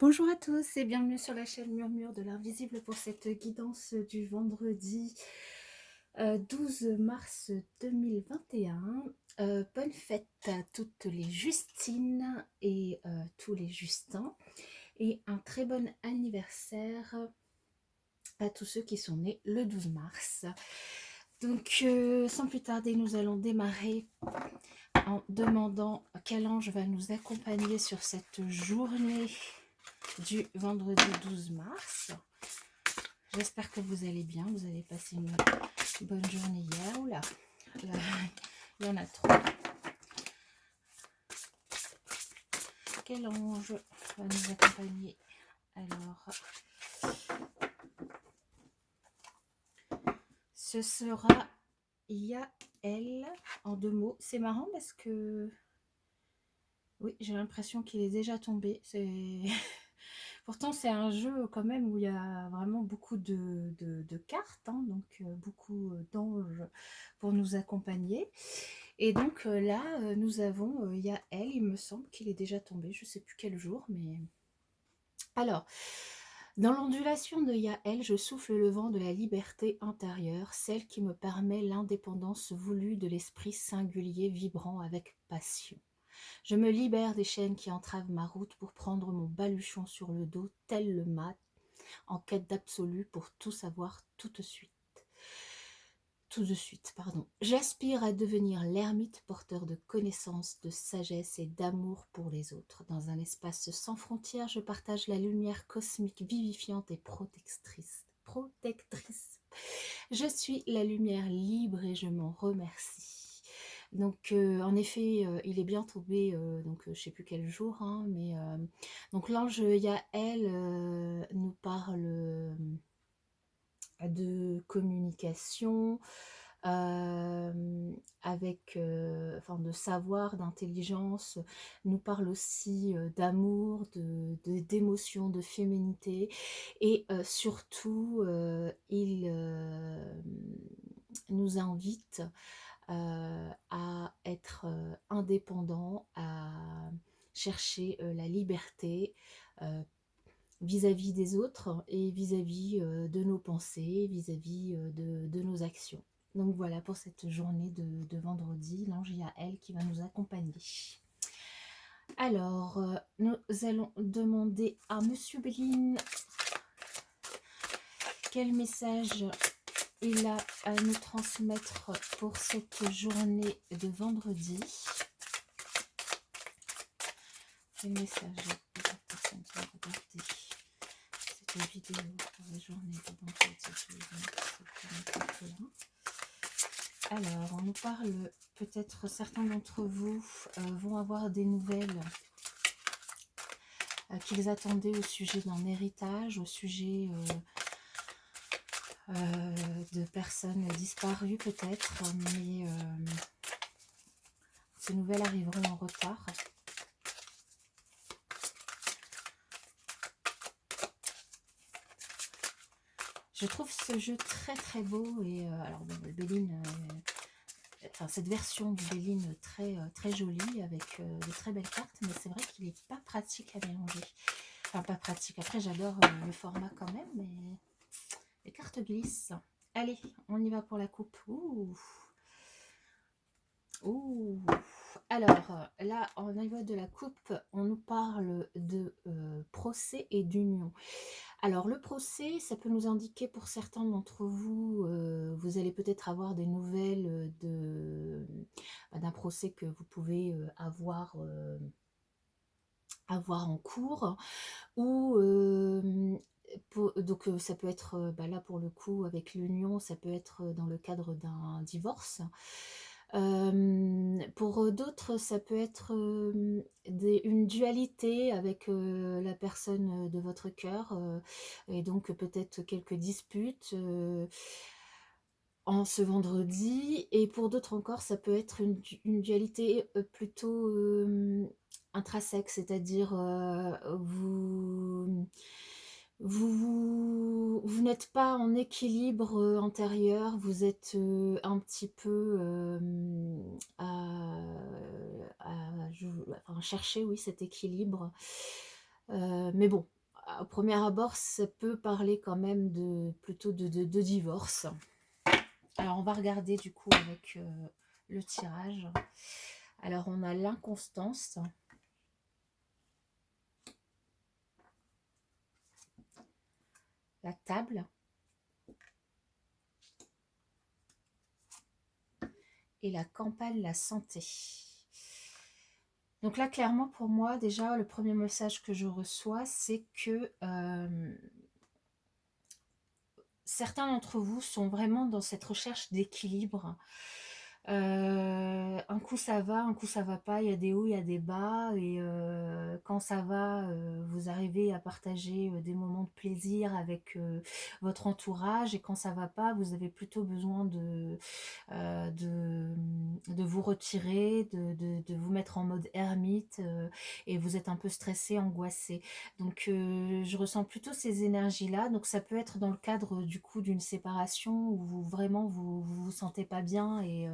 Bonjour à tous et bienvenue sur la chaîne Murmure de l'Invisible pour cette guidance du vendredi 12 mars 2021. Bonne fête à toutes les Justines et tous les Justins et un très bon anniversaire à tous ceux qui sont nés le 12 mars. Donc sans plus tarder, nous allons démarrer en demandant quel ange va nous accompagner sur cette journée du vendredi 12 mars. J'espère que vous allez bien, vous avez passé une bonne journée hier. Oula, là, il y en a trop. Quel ange va nous accompagner? Alors, ce sera Yael en 2 mots. C'est marrant parce que oui, j'ai l'impression qu'il est déjà tombé. Pourtant, c'est un jeu quand même où il y a vraiment beaucoup de cartes, hein, donc beaucoup d'anges pour nous accompagner. Et donc là, nous avons Yael, il me semble qu'il est déjà tombé, je ne sais plus quel jour, mais... Alors, dans l'ondulation de Yael, je souffle le vent de la liberté intérieure, celle qui me permet l'indépendance voulue de l'esprit singulier vibrant avec passion. Je me libère des chaînes qui entravent ma route pour prendre mon baluchon sur le dos, tel le mat, en quête d'absolu pour tout savoir tout de suite. Tout de suite, pardon. J'aspire à devenir l'ermite porteur de connaissances, de sagesse et d'amour pour les autres. Dans un espace sans frontières, je partage la lumière cosmique vivifiante et protectrice. Je suis la lumière libre et je m'en remercie. Donc en effet, il est bien tombé, donc je sais plus quel jour, hein, mais donc l'ange Yael nous parle de communication, avec, enfin de savoir, d'intelligence, nous parle aussi d'amour, d'émotion, de féminité, et surtout, il nous invite à être indépendant, à chercher la liberté vis-à-vis des autres et vis-à-vis de nos pensées, vis-à-vis de nos actions. Donc voilà pour cette journée de vendredi, l'ange Yael qui va nous accompagner. Alors, nous allons demander à Monsieur Béline quel message il a à nous transmettre pour cette journée de vendredi. Quel message pour la personne qui va regarder cette vidéo pour la journée de vendredi. Alors, on nous parle, peut-être certains d'entre vous vont avoir des nouvelles qu'ils attendaient au sujet d'un héritage, au sujet de personnes disparues peut-être, mais ces nouvelles arriveront en retard. Je trouve ce jeu très très beau et alors bon, le Béline, enfin cette version du Béline très jolie avec de très belles cartes, mais c'est vrai qu'il n'est pas pratique à mélanger. Enfin pas pratique, après j'adore le format quand même, mais les cartes glissent. Allez, on y va pour la coupe. Ouh. Ouh. Alors là, au niveau de la coupe, on nous parle de procès et d'union. Alors le procès, ça peut nous indiquer pour certains d'entre vous, vous allez peut-être avoir des nouvelles d'un procès que vous pouvez avoir en cours, ou donc ça peut être là pour le coup avec l'union, ça peut être dans le cadre d'un divorce. Pour d'autres, ça peut être une dualité avec la personne de votre cœur, et donc peut-être quelques disputes en ce vendredi. Et pour d'autres encore, ça peut être une dualité plutôt intrinsèque, c'est-à-dire vous n'êtes pas en équilibre antérieur, vous êtes un petit peu à chercher, oui, cet équilibre. Mais bon, au premier abord, ça peut parler quand même plutôt de divorce. Alors, on va regarder du coup avec le tirage. Alors, on a l'inconstance, la table et la campagne, la santé. Donc là, clairement, pour moi, déjà, le premier message que je reçois, c'est que certains d'entre vous sont vraiment dans cette recherche d'équilibre. Un coup ça va, un coup ça va pas, il y a des hauts, il y a des bas, et quand ça va, vous arrivez à partager des moments de plaisir avec votre entourage, et quand ça va pas, vous avez plutôt besoin de vous retirer, de vous mettre en mode ermite, et vous êtes un peu stressé, angoissé. Donc je ressens plutôt ces énergies-là. Donc ça peut être dans le cadre du coup d'une séparation où vous, vraiment vous sentez pas bien, et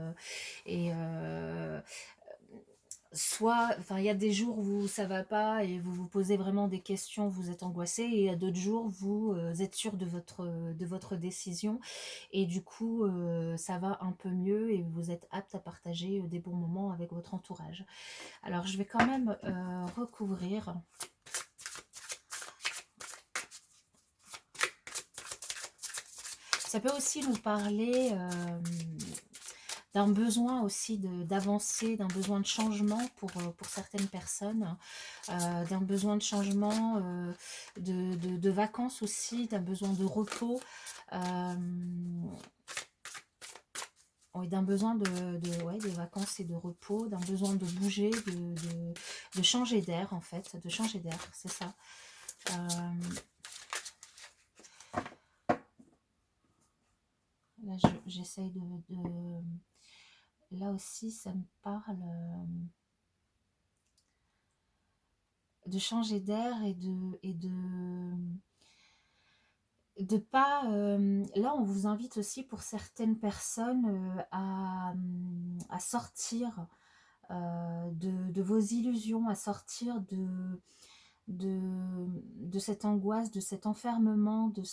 soit, enfin, il y a des jours où ça va pas et vous vous posez vraiment des questions, vous êtes angoissé, et il y a d'autres jours vous êtes sûr de votre décision, et du coup ça va un peu mieux et vous êtes apte à partager des bons moments avec votre entourage. Alors je vais quand même recouvrir. Ça peut aussi nous parler d'un besoin aussi d'avancer, d'un besoin de changement pour certaines personnes, d'un besoin de changement, de vacances aussi, d'un besoin de repos, oui, d'un besoin ouais, de vacances et de repos, d'un besoin de bouger, de changer d'air en fait, de changer d'air, c'est ça. Là, j'essaye Là aussi, ça me parle de changer d'air et de pas... là, on vous invite aussi pour certaines personnes à sortir de vos illusions, à sortir de, de cette angoisse, de cet enfermement, de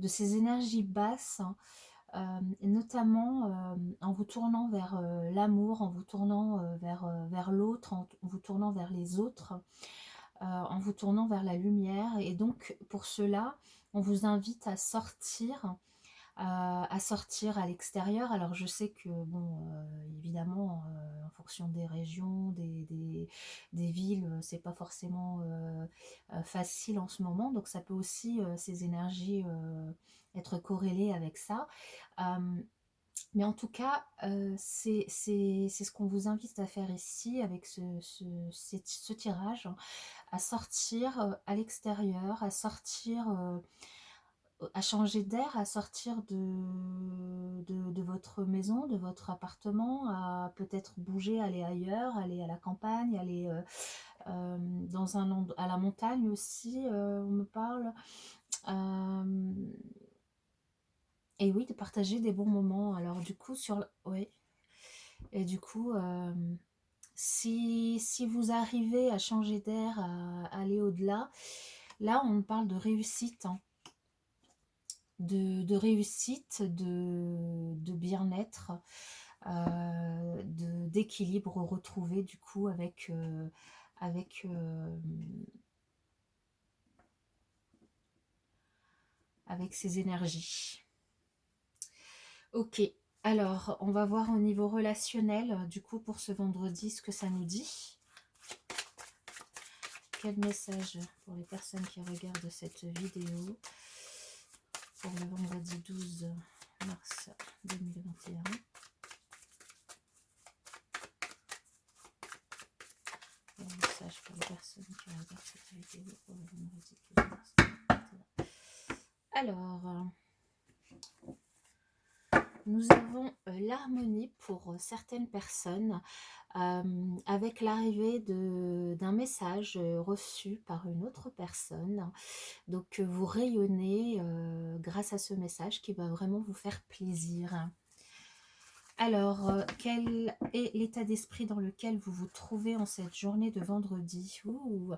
ces énergies basses, notamment en vous tournant vers l'amour, en vous tournant vers l'autre, en vous tournant vers les autres, en vous tournant vers la lumière. Et donc, pour cela, on vous invite à sortir à l'extérieur. Alors je sais que, bon, évidemment, en fonction des régions, des villes, c'est pas forcément facile en ce moment, donc ça peut aussi, ces énergies, être corrélées avec ça. Mais en tout cas, c'est ce qu'on vous invite à faire ici avec ce tirage, à sortir à l'extérieur, à sortir... à changer d'air, à sortir de votre maison, de votre appartement, à peut-être bouger, aller ailleurs, aller à la campagne, aller dans à la montagne aussi, on me parle. Et oui, de partager des bons moments. Alors du coup, oui. Et du coup, si vous arrivez à changer d'air, à aller au-delà, là, on parle de réussite, hein. De réussite, de bien-être, d'équilibre retrouvé du coup avec, avec ces énergies. Ok, alors on va voir au niveau relationnel du coup pour ce vendredi ce que ça nous dit. Quel message pour les personnes qui regardent cette vidéo pour le vendredi 12 mars 2021. Un message pour les personnes qui regardent cette vidéo pour le vendredi 12 mars 2021. Alors, nous avons l'harmonie pour certaines personnes avec l'arrivée d'un message reçu par une autre personne. Donc vous rayonnez grâce à ce message qui va vraiment vous faire plaisir. Alors, quel est l'état d'esprit dans lequel vous vous trouvez en cette journée de vendredi? Ouh.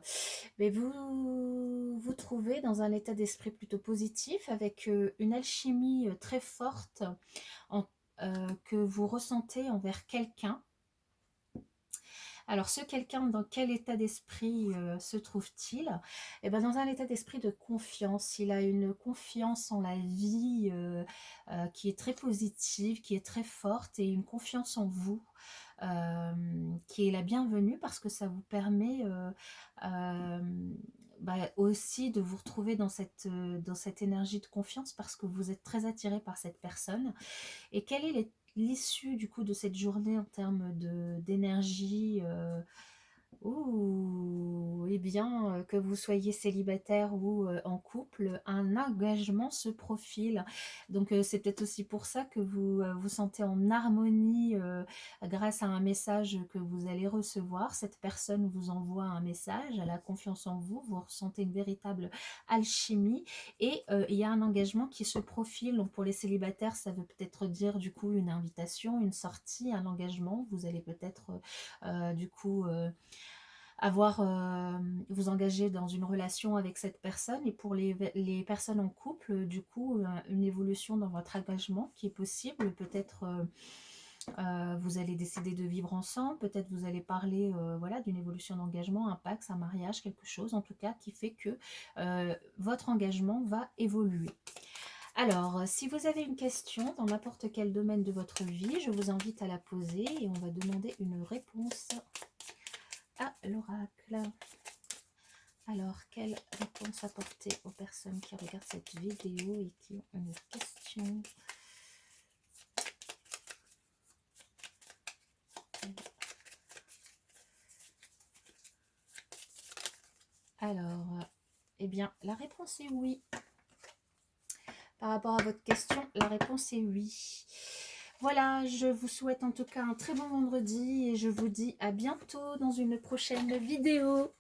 Mais vous vous trouvez dans un état d'esprit plutôt positif avec une alchimie très forte en- que vous ressentez envers quelqu'un. Alors, ce quelqu'un, dans quel état d'esprit se trouve-t-il? Eh ben, dans un état d'esprit de confiance. Il a une confiance en la vie qui est très positive, qui est très forte, et une confiance en vous euh, qui est la bienvenue parce que ça vous permet euh, aussi de vous retrouver dans cette énergie de confiance parce que vous êtes très attiré par cette personne. Et quelle est l'issue du coup de cette journée en termes d'énergie eh bien, que vous soyez célibataire ou en couple, un engagement se profile. Donc, c'est peut-être aussi pour ça que vous vous sentez en harmonie grâce à un message que vous allez recevoir. Cette personne vous envoie un message, elle a confiance en vous, vous ressentez une véritable alchimie et il y a un engagement qui se profile. Donc, pour les célibataires, ça veut peut-être dire du coup une invitation, une sortie, un engagement. Vous allez peut-être du coup vous engager dans une relation avec cette personne. Et pour les personnes en couple, du coup, une évolution dans votre engagement qui est possible. Peut-être vous allez décider de vivre ensemble, peut-être vous allez parler voilà, d'une évolution d'engagement, un pacte, un mariage, quelque chose en tout cas qui fait que votre engagement va évoluer. Alors, si vous avez une question dans n'importe quel domaine de votre vie, je vous invite à la poser et on va demander une réponse à l'oracle. Alors, quelle réponse apporter aux personnes qui regardent cette vidéo et qui ont une question? Alors, eh bien, la réponse est oui. Par rapport à votre question, la réponse est oui. Voilà, je vous souhaite en tout cas un très bon vendredi et je vous dis à bientôt dans une prochaine vidéo.